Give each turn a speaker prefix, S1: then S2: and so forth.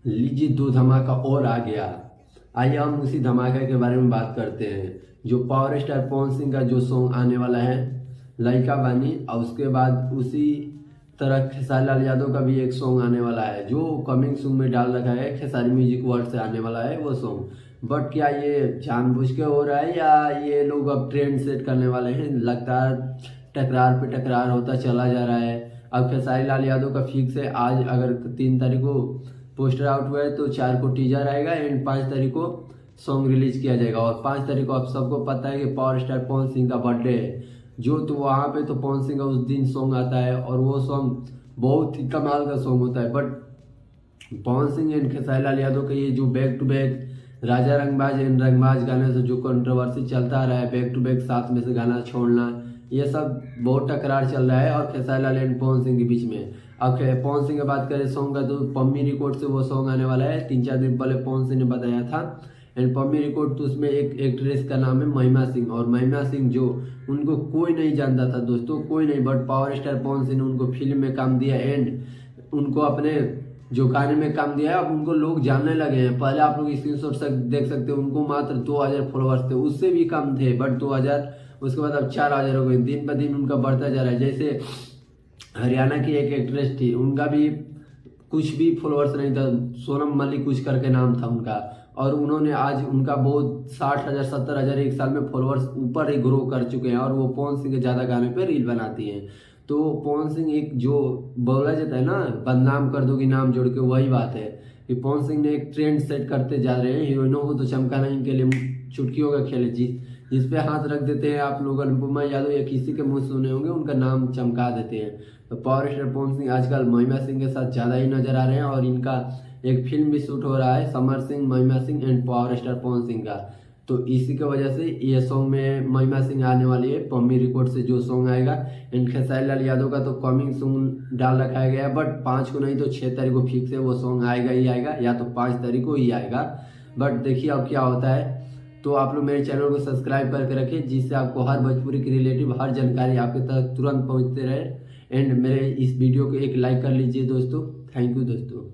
S1: लीजिए दो धमाका और आ गया। आइए हम उसी धमाका के बारे में बात करते हैं। जो पावर स्टार पवन सिंह का जो सॉन्ग आने वाला है लइका बानी, और उसके बाद उसी तरह खेसारी लाल यादव का भी एक सॉन्ग आने वाला है जो कमिंग सून में डाल रखा है, खेसारी म्यूजिक वर्ल्ड से आने वाला है वो सॉन्ग। बट क्या ये जानबूझ के हो रहा है या ये लोग अब ट्रेंड सेट करने वाले हैं? लगातार टकरार पे टकरार होता चला जा रहा है। अब खेसारी लाल यादव का फिक्स है, आज अगर 3 तारीख को पोस्टर आउट हुआ है तो 4 को टीजर आएगा एंड 5 तारीख को सॉन्ग रिलीज किया जाएगा। और 5 तारीख को आप सबको पता है कि पावर स्टार पवन सिंह का बर्थडे है, जो तो वहाँ पे तो पवन सिंह का उस दिन सॉन्ग आता है और वो सॉन्ग बहुत ही कमाल का सॉन्ग होता है। बट पवन सिंह एंड खेसारी लाल यादव का ये जो बैक टू बैक राजा रंगबाज एंड रंगबाज गाने से जो कंट्रोवर्सी चलता आ रहा है, बैक टू बैक साथ में से गाना छोड़ना, ये सब बहुत टकरार चल रहा है और खेसारी लाल एंड पवन सिंह के बीच में। अब पवन सिंह की बात करें सॉन्ग का तो पम्मी रिकॉर्ड से वो सॉन्ग आने वाला है। 3-4 दिन पहले पवन सिंह ने बताया था। एंड पम्मी रिकॉर्ड तो उसमें एक एक्ट्रेस का नाम है महिमा सिंह, और महिमा सिंह जो उनको कोई नहीं जानता था दोस्तों, कोई नहीं। But power star Pawan Singh ने उनको फिल्म में काम दिया एंड उनको अपने जो गाने में काम दिया है, अब उनको लोग जानने लगे हैं। पहले आप लोग स्क्रीनशॉट देख सकते हो, उनको मात्र 2000 फॉलोअर्स थे, उससे भी कम थे। बट 2000 उसके बाद अब 4000 हो गए। दिन ब दिन उनका बढ़ता जा रहा है। जैसे हरियाणा की एक एक्ट्रेस थी, उनका भी कुछ भी फॉलोअर्स नहीं था, सोनम मलिक कुछ करके नाम था उनका, और उन्होंने आज उनका बहुत 60,000 70,000 एक साल में फॉलोअर्स ऊपर ही ग्रो कर चुके हैं और वो पवन सिंह के ज़्यादा गाने पे रील बनाती हैं। तो पवन सिंह एक जो बोला जाता है ना, बदनाम कर दोगी नाम जोड़ के, वही बात है कि पवन सिंह ने एक ट्रेंड सेट करते जा रहे हैं। हीरोइनों को तो चमकाना इनके लिए चुटकियों का खेल है। जिस पे हाथ रख देते हैं आप लोग अनुपमा यादव या किसी के मुंह सुने होंगे, उनका नाम चमका देते हैं। तो पावर स्टार पवन सिंह आजकल महिमा सिंह के साथ ज़्यादा ही नजर आ रहे हैं और इनका एक फिल्म भी शूट हो रहा है, समर सिंह, महिमा Singh and power star Pawan Singh का। तो इसी की वजह से ये सॉन्ग में महिमा सिंह आने वाली है, पम्मी रिकॉर्ड से जो सॉन्ग आएगा। एंड खेसारी लाल यादव का तो कमिंग सून डाल रखा गया है, बट 5 को नहीं तो 6 तारीख को फिक्स है, वो सॉन्ग आएगा ही आएगा, या तो 5 तारीख को ही आएगा। बट देखिए अब क्या होता है। तो आप लोग मेरे चैनल को सब्सक्राइब करके रखें, जिससे आपको हर भोजपुरी की रिलेटिव हर जानकारी आपके तक तुरंत पहुंचते रहे। एंड मेरे इस वीडियो को एक लाइक कर लीजिए दोस्तों। थैंक यू दोस्तों।